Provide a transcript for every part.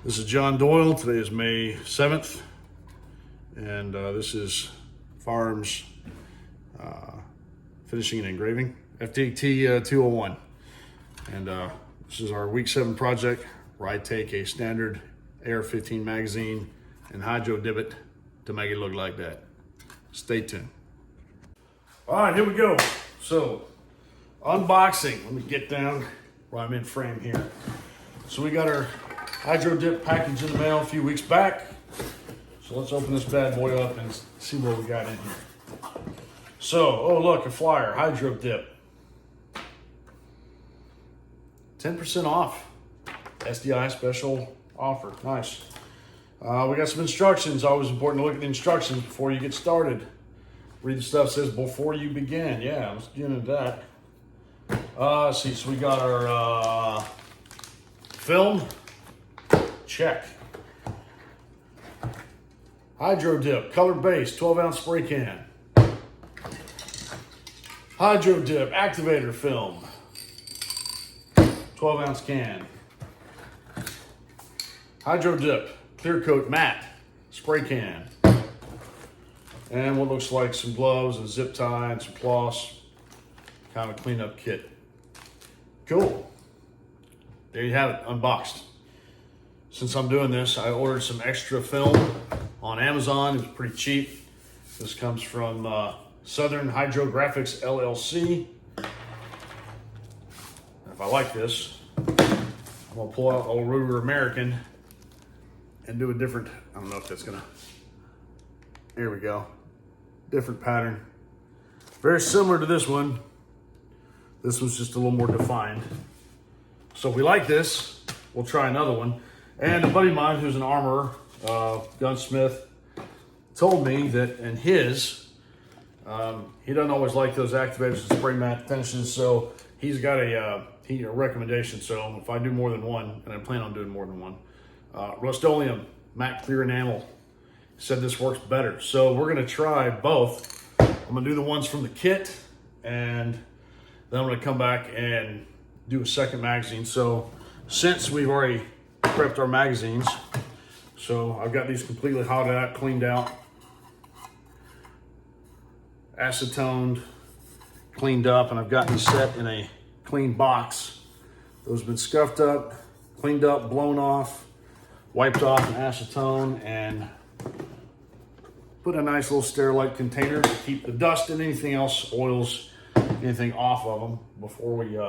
This is John Doyle. Today is May 7th, and this is Farms Finishing and Engraving, FTT 201. And this is our week 7 project where I take a standard AR-15 magazine and hydro dip it to make it look like that. Stay tuned. All right, here we go. So, unboxing. Let me get down where I'm in frame here. So we got our hydro dip package in the mail a few weeks back. So let's open this bad boy up and see what we got in here. So, oh look, a flyer, hydro dip. 10% off. SDI special offer, nice. We got some instructions. Always important to look at the instructions before you get started. Read the stuff that says before you begin. Yeah, let's get into that. Let's see, so we got our film. Check. Hydro dip, color base, 12-ounce spray can. Hydro dip, activator film, 12-ounce can. Hydro dip, clear coat matte, spray can. And what looks like some gloves, a zip tie, and some cloths. Kind of a cleanup kit. Cool. There you have it, unboxed. Since I'm doing this, I ordered some extra film on Amazon. It was pretty cheap. This comes from Southern Hydrographics LLC. If I like this, I'm gonna pull out old Ruger American and do a different, I don't know if that's gonna, here we go. Different pattern. Very similar to this one. This one's just a little more defined. So if we like this, we'll try another one. And a buddy of mine who's an armorer, gunsmith, told me that in his, he doesn't always like those activators and spray matte finishes, so he's got a recommendation. So if I do more than one, and I plan on doing more than one, Rust-Oleum matte clear enamel, said this works better. So we're gonna try both. I'm gonna do the ones from the kit, and then I'm gonna come back and do a second magazine. So since we've already prepped our magazines, so I've got these completely hollowed out, cleaned out, acetoned, cleaned up, and I've got these set in a clean box. Those have been scuffed up, cleaned up, blown off, wiped off in acetone, and put a nice little Sterilite container to keep the dust and anything else, oils, anything off of them before we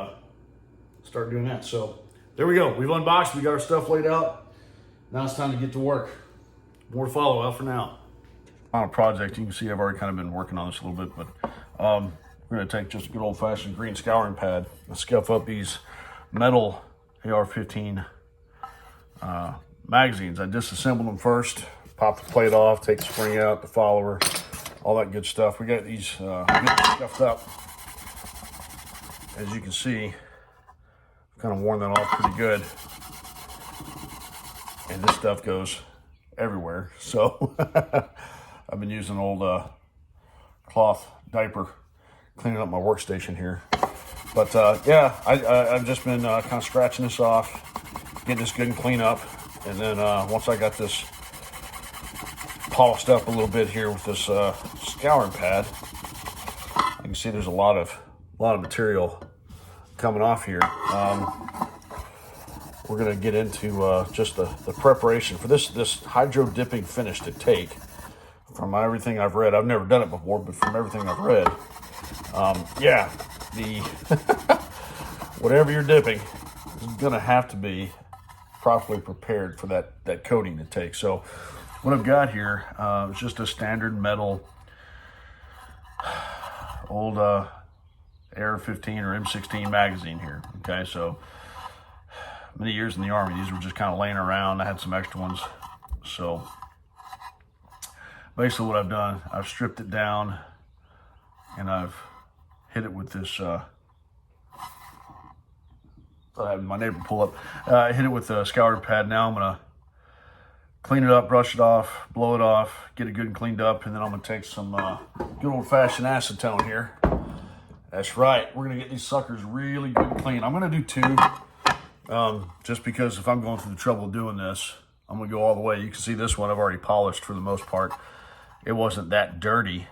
start doing that. So there we go. We've unboxed. We got our stuff laid out. Now it's time to get to work. More to follow out for now. On a project, you can see I've already kind of been working on this a little bit, but we're going to take just a good old-fashioned green scouring pad and scuff up these metal AR-15 magazines. I disassembled them first, pop the plate off, take the spring out, the follower, all that good stuff. We got these scuffed up. As you can see, kind of worn that off pretty good, and this stuff goes everywhere. So I've been using old cloth diaper cleaning up my workstation here. But yeah, I've just been kind of scratching this off, getting this good and clean up, and then once I got this polished up a little bit here with this scouring pad, you can see there's a lot of material coming off here. We're gonna get into just the preparation for this hydro dipping finish to take. From everything I've read, I've never done it before, but from everything I've read, yeah, the whatever you're dipping is gonna have to be properly prepared for that coating to take. So what I've got here is just a standard metal old AR-15 or M16 magazine here. Okay, so many years in the Army, these were just kind of laying around. I had some extra ones. So basically what I've done, I've stripped it down and I've hit it with this, I had my neighbor pull up, I hit it with a scouring pad. Now I'm gonna clean it up, brush it off, blow it off, get it good and cleaned up, and then I'm gonna take some good old-fashioned acetone here. That's right, we're gonna get these suckers really good and clean. I'm gonna do two. just because if I'm going through the trouble of doing this, I'm gonna go all the way. You can see this one I've already polished for the most part. It wasn't that dirty,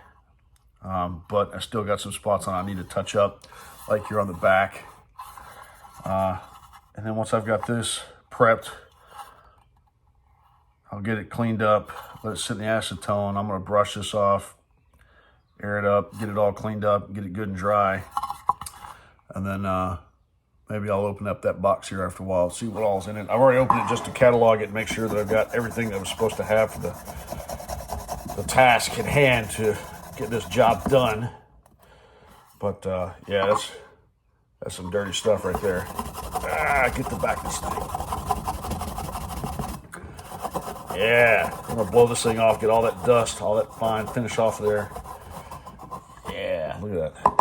but I still got some spots on I need to touch up, like here on the back. And then once I've got this prepped, I'll get it cleaned up, let it sit in the acetone. I'm gonna brush this off, air it up, get it all cleaned up, get it good and dry. And then maybe I'll open up that box here after a while, see what all's in it. I've already opened it just to catalog it and make sure that I've got everything that I was supposed to have for the task at hand to get this job done. But yeah, that's some dirty stuff right there. Get the back of this thing. Yeah, I'm gonna blow this thing off, get all that dust, all that fine finish off of there. Yeah, look at that.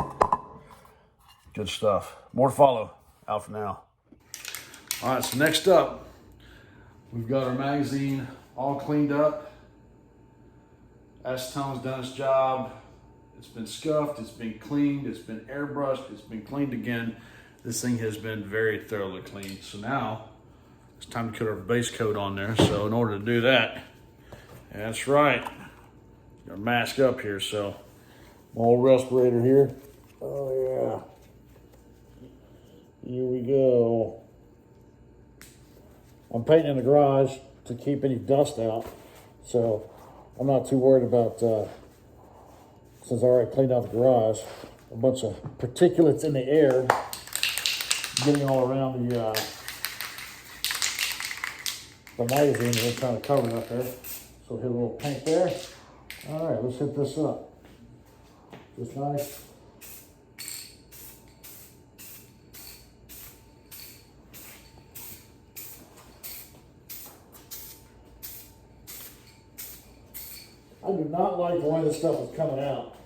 Good stuff. More to follow. Out for now. All right, so next up, we've got our magazine all cleaned up. Acetone's done its job. It's been scuffed, it's been cleaned, it's been airbrushed, it's been cleaned again. This thing has been very thoroughly cleaned. So now it's time to put our base coat on there. So in order to do that, that's right, gotta mask up here. So my old respirator here. Oh yeah, here we go. I'm painting in the garage to keep any dust out, so I'm not too worried about, since I already cleaned out the garage, a bunch of particulates in the air getting all around the magazine, and we're trying to cover it up there. So hit a little paint there. All right, let's hit this up. Just nice. I do not like the way this stuff is coming out,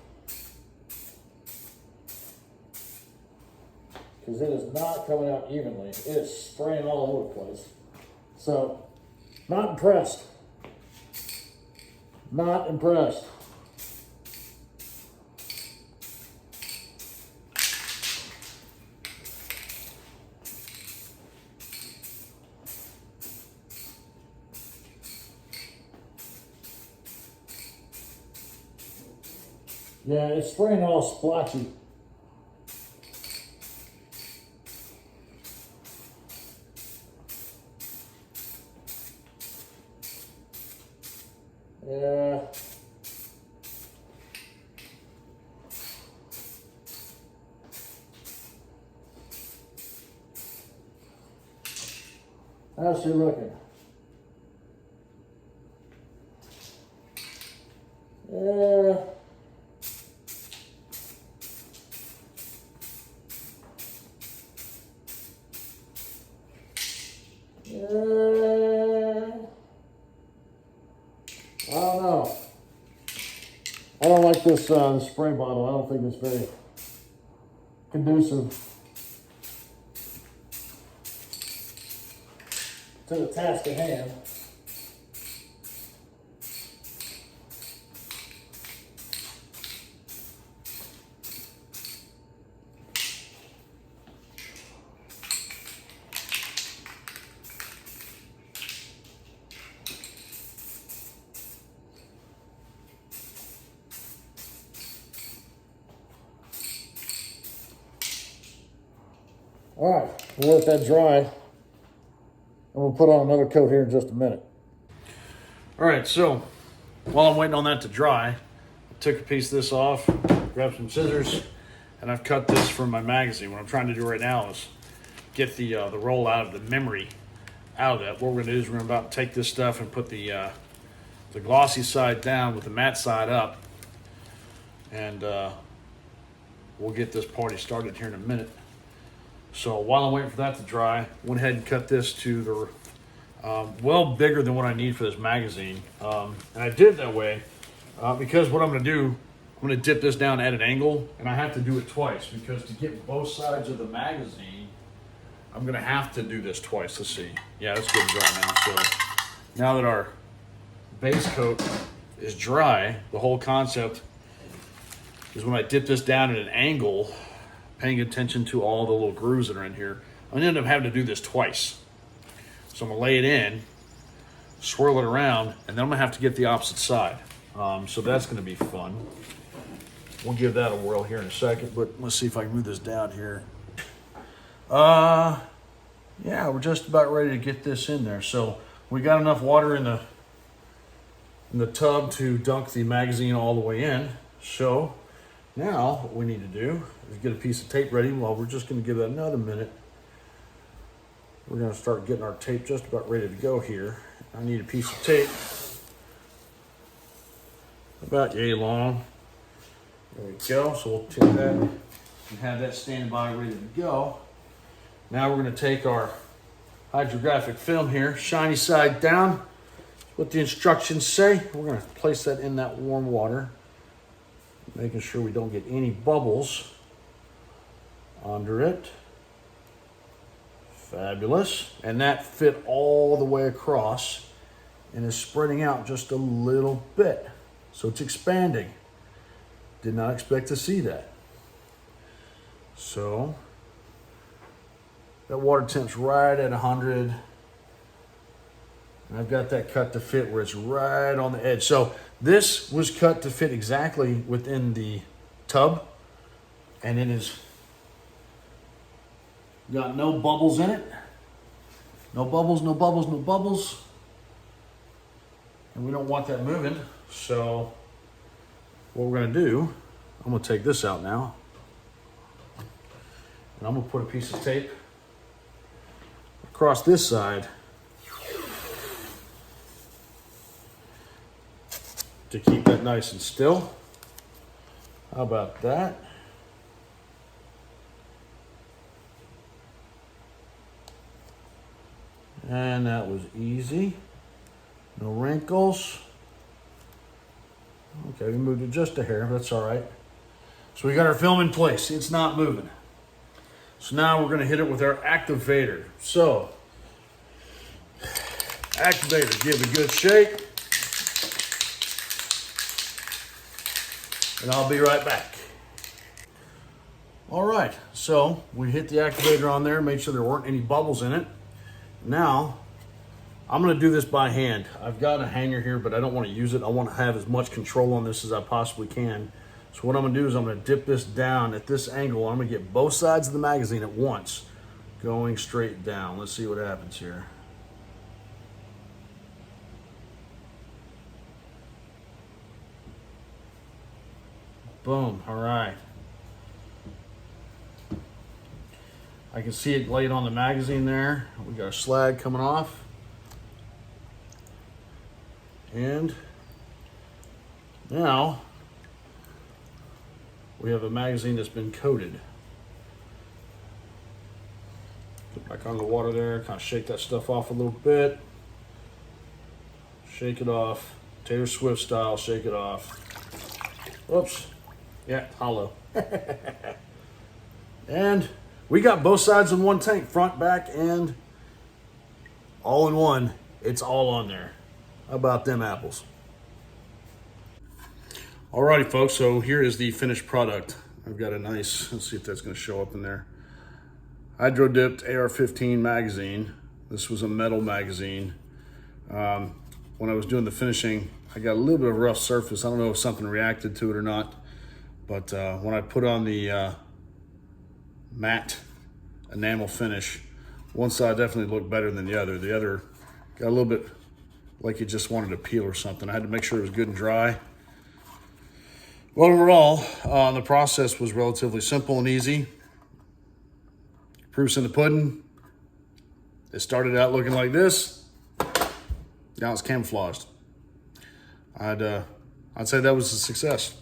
because it is not coming out evenly. It is spraying all over the place. So, not impressed. Not impressed. Yeah, it's spraying all splotchy. Yeah. How's she looking? Yeah. I don't know. I don't like this spray bottle. I don't think it's very conducive to the task at hand. All right, we'll let that dry, and we'll put on another coat here in just a minute. All right, so while I'm waiting on that to dry, I took a piece of this off, grabbed some scissors, and I've cut this from my magazine. What I'm trying to do right now is get the roll out of the memory out of that. What we're gonna do is we're about to take this stuff and put the glossy side down with the matte side up, and we'll get this party started here in a minute. So while I'm waiting for that to dry, went ahead and cut this to the well bigger than what I need for this magazine. And I did it that way because what I'm going to do, I'm going to dip this down at an angle, and I have to do it twice because to get both sides of the magazine, I'm going to have to do this twice. Let's see. Yeah, that's good and dry now. So now that our base coat is dry, the whole concept is when I dip this down at an angle, paying attention to all the little grooves that are in here, I'm gonna end up having to do this twice. So I'm gonna lay it in, swirl it around, and then I'm gonna have to get the opposite side. So that's gonna be fun. We'll give that a whirl here in a second, but let's see if I can move this down here. Yeah, we're just about ready to get this in there. So we got enough water in the tub to dunk the magazine all the way in. So now what we need to do is get a piece of tape ready. Well, we're just gonna give that another minute. We're gonna start getting our tape just about ready to go here. I need a piece of tape about yay long. There we go. So we'll take that and have that standing by ready to go. Now we're going to take our hydrographic film here, shiny side down. What the instructions say. We're going to place that in that warm water, making sure we don't get any bubbles under it. Fabulous. And that fit all the way across and is spreading out just a little bit. So it's expanding. Did not expect to see that. So that water temp's right at 100. And I've got that cut to fit where it's right on the edge. So this was cut to fit exactly within the tub. And it is got no bubbles in it. No bubbles, no bubbles, no bubbles. And we don't want that moving. So what we're going to do, I'm going to take this out now. And I'm going to put a piece of tape across this side to keep that nice and still. How about that? And that was easy. No wrinkles. Okay, we moved it just a hair. That's all right. So we got our film in place. It's not moving. So now we're going to hit it with our activator. So, activator, give it a good shake. And I'll be right back. All right, so we hit the activator on there, made sure there weren't any bubbles in it. Now, I'm going to do this by hand. I've got a hanger here, but I don't want to use it. I want to have as much control on this as I possibly can. So what I'm going to do is I'm going to dip this down at this angle. I'm going to get both sides of the magazine at once, going straight down. Let's see what happens here. Boom. All right. I can see it laid on the magazine there. We got a slag coming off. And now we have a magazine that's been coated. Get back on the water there, kind of shake that stuff off a little bit. Shake it off. Taylor Swift style, shake it off. Oops. Yeah, hollow. And we got both sides in one tank, front, back, and all in one. It's all on there. How about them apples? Alrighty, folks, so here is the finished product. I've got a nice, let's see if that's going to show up in there. Hydro dipped AR-15 magazine. This was a metal magazine. When I was doing the finishing, I got a little bit of rough surface. I don't know if something reacted to it or not, but when I put on the matte enamel finish, one side definitely looked better than the other. The other got a little bit like it just wanted to peel or something. I had to make sure it was good and dry. Well, overall, the process was relatively simple and easy. Proof's in the pudding. It started out looking like this. Now it's camouflaged. I'd say that was a success.